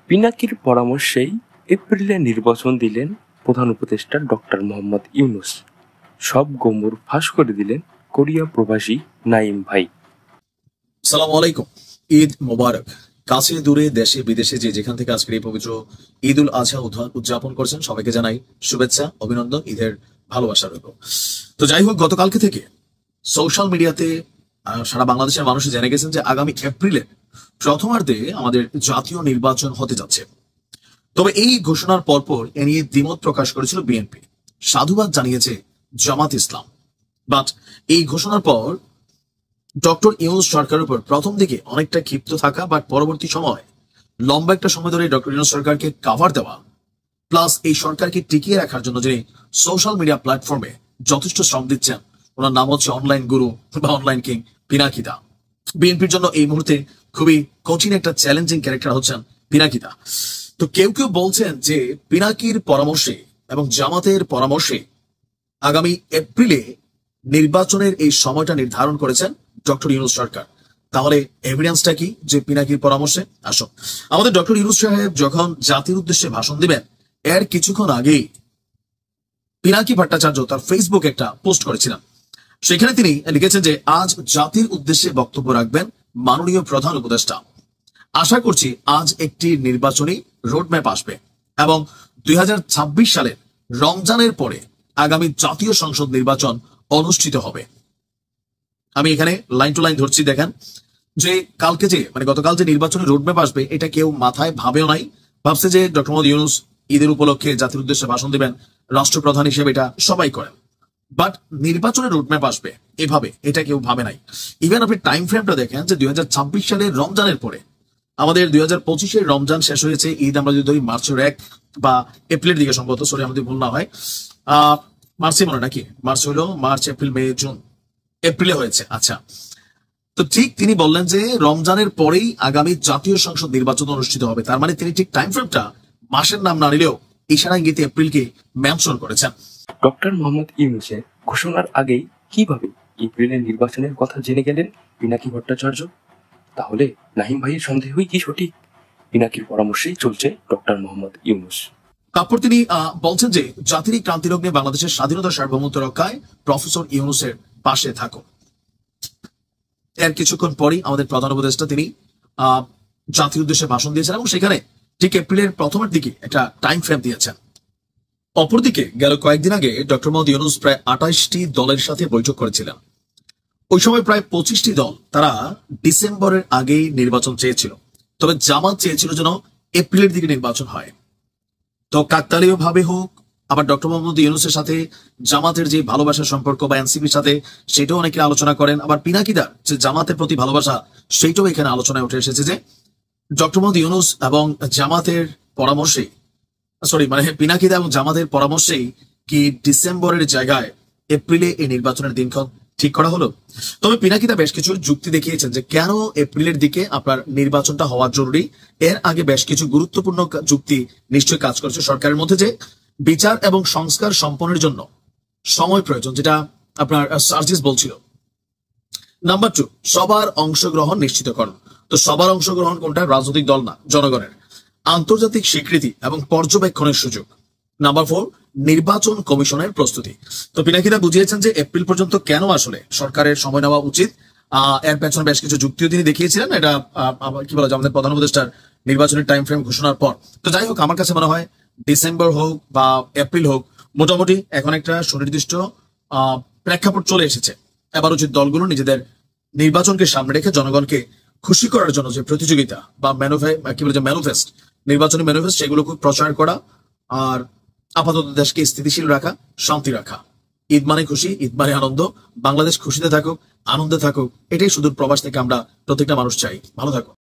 পিনাকির পরামর্শেই এপ্রিলে নির্বাচন দিলেন প্রধান উপদেষ্টা ডক্টর মোহাম্মদ ইউনূস। সব গোমর ফাঁস করে দিলেন কোরিয়া প্রবাসী নাঈম ভাই। সালামু আলাইকুম, ঈদ মোবারক। কাছে দূরে দেশে বিদেশে যে যেখান থেকে আজকের এই পবিত্র ঈদ উল আজহা উদযাপন করছেন সবাইকে জানাই শুভেচ্ছা, অভিনন্দন, ঈদের ভালোবাসা রইল। তো যাই হোক, গতকালকে থেকে সোশ্যাল মিডিয়াতে সারা বাংলাদেশের মানুষ জেনে গেছেন যে আগামী এপ্রিলের প্রথমার্ধে আমাদের জাতীয় নির্বাচন হতে যাচ্ছে। তবে এই ঘোষণার পরপর এ নিয়ে দ্বিমত প্রকাশ করেছিল বিএনপি, সাধুবাদ জানিয়েছে জামাত ইসলাম। বাট এই ঘোষণার পর ডক্টর ইউনূস সরকারের উপর প্রথম দিকে অনেকটা ক্ষিপ্ত থাকা, বাট পরবর্তী সময় লম্বা একটা সময় ধরে ডক্টর ইউনূস সরকারকে কাভার দেওয়া, প্লাস এই সরকারকে টিকিয়ে রাখার জন্য যিনি সোশ্যাল মিডিয়া প্ল্যাটফর্মে যথেষ্ট শ্রম দিচ্ছেন, ওনার নাম হচ্ছে অনলাইন গুরু বা অনলাইন কিং পিনাকি দা। বিএনপির জন্য এই মুহূর্তে খুবই কঠিন একটা চ্যালেঞ্জিং ক্যারেক্টার হচ্ছেন পিনাকি দা। তো কেউ কেউ বলছেন যে পিনাকির পরামর্শে এবং জামাতের পরামর্শে আগামী এপ্রিলে নির্বাচনের এই সময়টা নির্ধারণ করেছেন ডক্টর ইউনূস সরকার। তাহলে এভিডেন্সটা কি যে পিনাকির পরামর্শে? আসুন, আমাদের ডক্টর ইউনূস সাহেব যখন জাতির উদ্দেশ্যে ভাষণ দিবেন এর কিছুক্ষণ আগেই পিনাকি ভট্টাচার্য তার ফেসবুকে একটা পোস্ট করেছিলেন। সেখানে তিনি লিখেছেন যে আজ জাতির উদ্দেশ্যে বক্তব্য রাখবেন মাননীয় প্রধান উপদেষ্টা। আশা করছি আজ একটি নির্বাচনী রোডম্যাপ আসবে এবং 2026 সালের রমজানের পরে আগামী জাতীয় সংসদ নির্বাচন অনুষ্ঠিত হবে। আমি এখানে লাইন টু লাইন ধরছি, দেখেন যে কালকে যে গতকাল যে নির্বাচনের রোডম্যাপ আসবে এটা কেউ মাথায় ভাবেও নাই। ভাবছে যে ডক্টর মোহাম্মদ ইউনূস ঈদের উপলক্ষে জাতির উদ্দেশ্যে ভাষণ দিবেন, রাষ্ট্রপ্রধান হিসেবে এটা সবাই করেন, বাট নির্বাচনের রোডম্যাপ আসবে এভাবে এটা কেউ ভাবে নাই। ইভেন আপনি টাইম ফ্রেমটা দেখেন যে 2026 সালের রমজানের পরে আমাদের 2025-এর রমজান শেষ হয়েছে, ঈদ আমরা যদি ধরি মার্চের 1 বা এপ্রিলের দিকে সম্ভবত, সরি আমাদের ভুল না হয়, মার্চে মনে নাকি মার্চ হলো, মার্চ এপ্রিল মে জুন, এপ্রিলে হয়েছে। আচ্ছা, তো ঠিক তিনি বললেন যে রমজানের পরেই আগামী জাতীয় সংসদ নির্বাচন অনুষ্ঠিত হবে। তার মানে তিনি ঠিক টাইম ফ্রেমটা মাসের নাম না নিলেও ইশারা ইঙ্গিতে এপ্রিলকে মেনশন করেছেন। ডক্টর মোহাম্মদ ইউনূসের ঘোষণার আগেই কিভাবে এপ্রিলের নির্বাচনের কথা জেনে গেলেন পিনাকি ভট্টাচার্য? তাহলে নাঈম ভাইয়ের সন্দেহই কি সঠিক? পিনাকির পরামর্শেই চলছে ডক্টর মোহাম্মদ ইউনূস। তারপর তিনি বলছেন যে জাতির ক্রান্তিলগ্নে বাংলাদেশের স্বাধীনতা সার্বভৌমত্ব রক্ষায় প্রফেসর ইউনূসের পাশে থাকো। এর কিছুক্ষণ পরই আমাদের প্রধান উপদেষ্টা তিনি জাতির উদ্দেশ্যে ভাষণ দিয়েছেন এবং সেখানে ঠিক এপ্রিলের প্রথমের দিকে একটা টাইম ফ্রেম দিয়েছেন। অপরদিকে গেল কয়েকদিন আগে ডক্টর মোহাম্মদ ইউনূস প্রায় 28টি দলের সাথে বৈঠক করেছিলেন। ওই সময় প্রায় 25টি দল তারা ডিসেম্বরের আগেই নির্বাচন চেয়েছিল, তবে জামাত চেয়েছিল যেন এপ্রিলের দিকে নির্বাচন হয়। তো কাকতালীয় ভাবে হোক, আবার ডক্টর মোহাম্মদ ইউনূসের সাথে জামাতের যে ভালোবাসার সম্পর্ক বা এনসিপির সাথে সেটাও অনেকে আলোচনা করেন, আবার পিনাকিদার যে জামাতের প্রতি ভালোবাসা সেইটাও এখানে আলোচনায় উঠে এসেছে যে ডক্টর মোহাম্মদ ইউনূস এবং জামাতের পরামর্শে, পিনাকিদা এবং জামাতের পরামর্শেই কি ডিসেম্বরের জায়গায় এপ্রিলে এই নির্বাচনের দিনক্ষণ ঠিক করা হলো। তবে পিনাকিদা বেশ কিছু যুক্তি দেখিয়েছেন যে কেন এপ্রিলের দিকে আপনার নির্বাচনটা হওয়া জরুরি। এর আগে বেশ কিছু গুরুত্বপূর্ণ যুক্তি নিশ্চয়ই কাজ করছে সরকারের মধ্যে, যে বিচার এবং সংস্কার সম্পন্নের জন্য সময় প্রয়োজন, যেটা আপনার সার্জিস বলছিল। নাম্বার 2, সবার অংশগ্রহণ নিশ্চিতকরণ। তো সবার অংশগ্রহণ কোনটা? রাজনৈতিক দল না, জনগণের। আন্তর্জাতিক স্বীকৃতি এবং পর্যবেক্ষণের সুযোগ। নাম্বার 4, নির্বাচন কমিশনের প্রস্তুতি। তো পিনাকিদা বুঝিয়েছেন যে এপ্রিল পর্যন্ত কেন আসলে সরকারের সময় নেওয়া উচিত। এর পেছনে বেশ কিছু যুক্তিও তিনি দেখিয়েছিলেন, এটা কি বলা যায় আমাদের প্রধান উপদেষ্টার নির্বাচনের টাইম ফ্রেম ঘোষণার পর। তো যাই হোক, আমার কাছে মনে হয় ডিসেম্বর হোক বা এপ্রিল হোক, মোটামুটি এখন একটা সুনির্দিষ্ট প্রেক্ষাপট চলে এসেছে। এবার উচিত দলগুলো নিজেদের নির্বাচনকে সামনে রেখে জনগণকে খুশি করার জন্য যে প্রতিযোগিতা বা ম্যানুফেস্ট, নির্বাচনী ম্যানুফেস্ট, সেগুলো খুব প্রচার করা, আর আপাতত দেশকে স্থিতিশীল রাখা, শান্তি রাখা। ঈদ মানে খুশি, ঈদ মানে আনন্দ, বাংলাদেশ খুশিতে থাকুক, আনন্দে থাকুক, এটাই সুদূর প্রবাস থেকে আমরা প্রত্যেকটা মানুষ চাই। ভালো থাকুক।